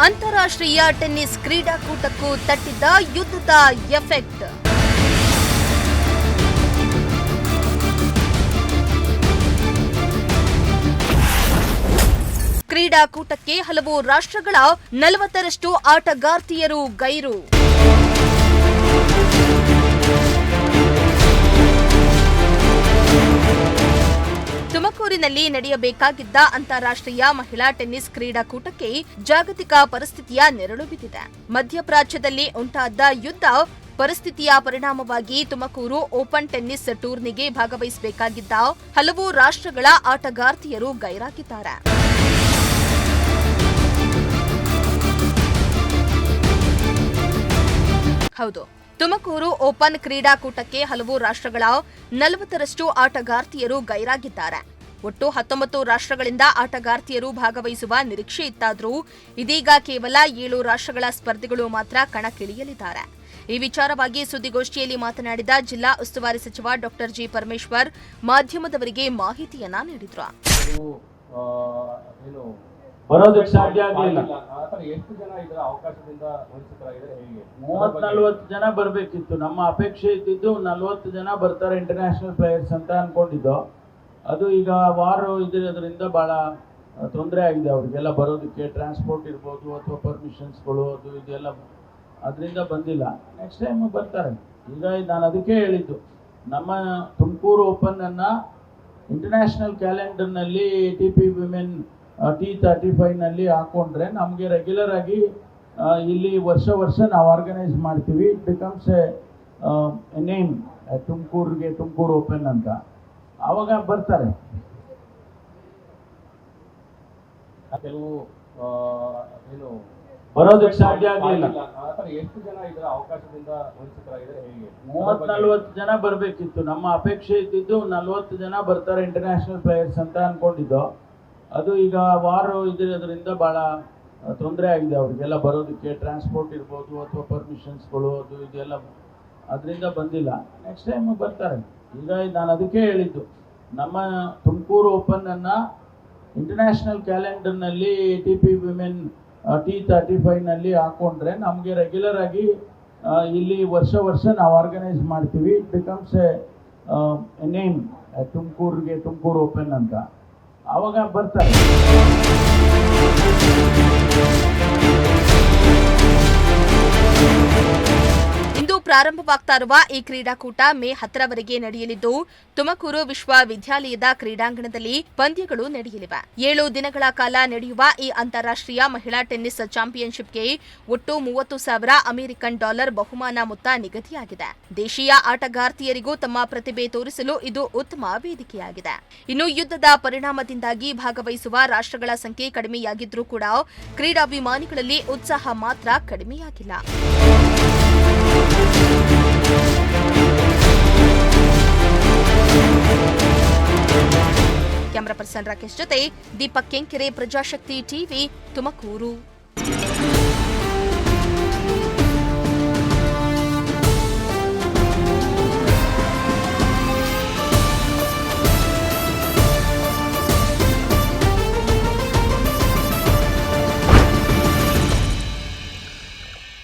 ಅಂತಾರಾಷ್ಟ್ರೀಯ ಟೆನ್ನಿಸ್ ಕ್ರೀಡಾಕೂಟಕ್ಕೂ ತಟ್ಟಿದ್ದ ಯುದ್ಧದ ಎಫೆಕ್ಟ್. ಕ್ರೀಡಾಕೂಟಕ್ಕೆ ಹಲವು ರಾಷ್ಟ್ರಗಳ 40ರಷ್ಟು ಆಟಗಾರ್ತಿಯರು ಗೈರು. ತುಮಕೂರಿನಲ್ಲಿ ನಡೆಯಬೇಕಾಗಿದ್ದ ಅಂತಾರಾಷ್ಟ್ರೀಯ ಮಹಿಳಾ ಟೆನ್ನಿಸ್ ಕ್ರೀಡಾಕೂಟಕ್ಕೆ ಜಾಗತಿಕ ಪರಿಸ್ಥಿತಿಯ ನೆರಳು ಬಿದ್ದಿದೆ. ಮಧ್ಯಪ್ರಾಚ್ಯದಲ್ಲಿ ಉಂಟಾದ ಯುದ್ಧ ಪರಿಸ್ಥಿತಿಯ ಪರಿಣಾಮವಾಗಿ ತುಮಕೂರು ಓಪನ್ ಟೆನ್ನಿಸ್ ಟೂರ್ನಿಗೆ ಭಾಗವಹಿಸಬೇಕಾಗಿದ್ದ ಹಲವು ರಾಷ್ಟ್ರಗಳ ಆಟಗಾರ್ತಿಯರು ಗೈರಾಗಿದ್ದಾರೆ. ಹೌದು, ತುಮಕೂರು ಓಪನ್ ಕ್ರೀಡಾಕೂಟಕ್ಕೆ ಹಲವು ರಾಷ್ಟ್ರಗಳ 40ರಷ್ಟು ಆಟಗಾರ್ತಿಯರು ಗೈರಾಗಿದ್ದಾರೆ. ಒಟ್ಟು 19 ರಾಷ್ಟ್ರಗಳಿಂದ ಆಟಗಾರ್ತಿಯರು ಭಾಗವಹಿಸುವ ನಿರೀಕ್ಷೆ ಇತ್ತಾದರೂ ಇದೀಗ ಕೇವಲ 7 ರಾಷ್ಟ್ರಗಳ ಸ್ಪರ್ಧಿಗಳು ಮಾತ್ರ ಕಣಕ್ಕಿಳಿಯಲಿದ್ದಾರೆ. ಈ ವಿಚಾರವಾಗಿ ಸುದ್ದಿಗೋಷ್ಠಿಯಲ್ಲಿ ಮಾತನಾಡಿದ ಜಿಲ್ಲಾ ಉಸ್ತುವಾರಿ ಸಚಿವ ಡಾ ಜಿ ಪರಮೇಶ್ವರ್ ಮಾಧ್ಯಮದವರಿಗೆ ಮಾಹಿತಿಯನ್ನ ನೀಡಿದರು. ಬರೋದಕ್ಕೆ ಸಾಧ್ಯ ಆಗಲಿಲ್ಲ. ಎಷ್ಟು ಜನ ಇದರ ಅವಕಾಶದಿಂದ ವಂಚಿತರಾಗಿದ್ದಾರೆ? ಹೇಗೆ 30-40 ಜನ ಬರಬೇಕಿತ್ತು. ನಮ್ಮ ಅಪೇಕ್ಷೆ ಇದ್ದಿದ್ದು 40 ಜನ ಬರ್ತಾರೆ ಇಂಟರ್ನ್ಯಾಷನಲ್ ಪ್ಲೇಯರ್ಸ್ ಅಂತ ಅನ್ಕೊಂಡಿದ್ದು. ಅದು ಈಗ ಇದರಿಂದ ಬಹಳ ತೊಂದರೆ ಆಗಿದೆ ಅವರಿಗೆಲ್ಲ ಬರೋದಕ್ಕೆ. ಟ್ರಾನ್ಸ್ಪೋರ್ಟ್ ಇರ್ಬೋದು ಅಥವಾ ಪರ್ಮಿಷನ್ಸ್ಗಳು ಅದು ಇದೆಲ್ಲ ಅದರಿಂದ ಬಂದಿಲ್ಲ. ನೆಕ್ಸ್ಟ್ ಟೈಮ್ ಬರ್ತಾರೆ. ಈಗ ನಾನು ಅದಕ್ಕೆ ಹೇಳಿದ್ದು, ನಮ್ಮ ತುಮಕೂರು ಓಪನ್ ಅನ್ನ ಇಂಟರ್ನ್ಯಾಷನಲ್ ಕ್ಯಾಲೆಂಡರ್ನಲ್ಲಿ ATP ವಿಮೆನ್ T35ನಲ್ಲಿ ಹಾಕೊಂಡ್ರೆ ನಮಗೆ ರೆಗ್ಯುಲರ್ ಆಗಿ ಇಲ್ಲಿ ವರ್ಷ ನಾವು ಆರ್ಗನೈಸ್ ಮಾಡ್ತೀವಿ. It becomes A name Tumakuru open ಅಂತ. ಆವಾಗ ಬರ್ತಾರೆ. ಕೆಲವು ಬರೋದಕ್ಕೆ ಸಾಧ್ಯ ಆಗಲಿಲ್ಲ. ಎಷ್ಟು ಜನ ಇದರ ಅವಕಾಶದಿಂದ ವಂಚಿತರಾಗಿದ್ದಾರೆ? ಹೇಗೆ 30-40 ಜನ ಬರಬೇಕಿತ್ತು. ನಮ್ಮ ಅಪೇಕ್ಷೆ ಇದ್ದಿದ್ದು 40 ಜನ ಬರ್ತಾರೆ ಇಂಟರ್ನ್ಯಾಷನಲ್ ಪ್ಲೇಯರ್ಸ್ ಅಂತ ಅನ್ಕೊಂಡಿದ್ದು. ಅದು ಈಗ ಇದರಿಂದ ಬಹಳ ತೊಂದರೆ ಆಗಿದೆ ಅವರಿಗೆಲ್ಲ ಬರೋದಕ್ಕೆ. ಟ್ರಾನ್ಸ್ಪೋರ್ಟ್ ಇರ್ಬೋದು ಅಥವಾ ಪರ್ಮಿಷನ್ಸ್ಗಳು ಅದು ಇದೆಲ್ಲ ಅದರಿಂದ ಬಂದಿಲ್ಲ. ನೆಕ್ಸ್ಟ್ ಟೈಮ್ ಬರ್ತಾರೆ. ಈಗ ನಾನು ಅದಕ್ಕೆ ಹೇಳಿದ್ದು, ನಮ್ಮ ತುಮಕೂರು ಓಪನ್ ಅನ್ನ ಇಂಟರ್ನ್ಯಾಷನಲ್ ಕ್ಯಾಲೆಂಡರ್ನಲ್ಲಿ ATP ವಿಮೆನ್ T35ನಲ್ಲಿ ಹಾಕೊಂಡ್ರೆ ನಮಗೆ ರೆಗ್ಯುಲರ್ ಆಗಿ ಇಲ್ಲಿ ವರ್ಷ ನಾವು ಆರ್ಗನೈಸ್ ಮಾಡ್ತೀವಿ. It becomes A name Tumakuru open ಅಂತ. ಆವಾಗ ಬರ್ತಾರೆ. ಇಂದು ಪ್ರಾರಂಭವಾಗ್ತಾ ಇರುವ ಈ ಕ್ರೀಡಾಕೂಟ ಮೇ 10ರವರೆಗೆ ನಡೆಯಲಿದ್ದು ತುಮಕೂರು ವಿಶ್ವವಿದ್ಯಾಲಯದ ಕ್ರೀಡಾಂಗಣದಲ್ಲಿ ಪಂದ್ಯಗಳು ನಡೆಯಲಿವೆ. 7 ದಿನಗಳ ಕಾಲ ನಡೆಯುವ ಈ ಅಂತಾರಾಷ್ಟ್ರೀಯ ಮಹಿಳಾ ಟೆನ್ನಿಸ್ ಚಾಂಪಿಯನ್ಶಿಪ್ಗೆ ಒಟ್ಟು $30,000 ಅಮೆರಿಕನ್ ಬಹುಮಾನ ಮೊತ್ತ ನಿಗದಿಯಾಗಿದೆ. ದೇಶೀಯ ಆಟಗಾರ್ತಿಯರಿಗೂ ತಮ್ಮ ಪ್ರತಿಭೆ ತೋರಿಸಲು ಇದು ಉತ್ತಮ ವೇದಿಕೆಯಾಗಿದೆ. ಇನ್ನು ಯುದ್ಧದ ಪರಿಣಾಮದಿಂದಾಗಿ ಭಾಗವಹಿಸುವ ರಾಷ್ಟ್ರಗಳ ಸಂಖ್ಯೆ ಕಡಿಮೆಯಾಗಿದ್ರೂ ಕೂಡ ಕ್ರೀಡಾಭಿಮಾನಿಗಳಲ್ಲಿ ಉತ್ಸಾಹ ಮಾತ್ರ ಕಡಿಮೆಯಾಗಿಲ್ಲ. ಕ್ಯಾಮರಾ ಪರ್ಸನ್ ರಾಕೇಶ್ ಜೊತೆ ದೀಪಕ್ ಕೆಂಕೆರೆ, ಪ್ರಜಾಶಕ್ತಿ ಟಿವಿ, ತುಮಕೂರು.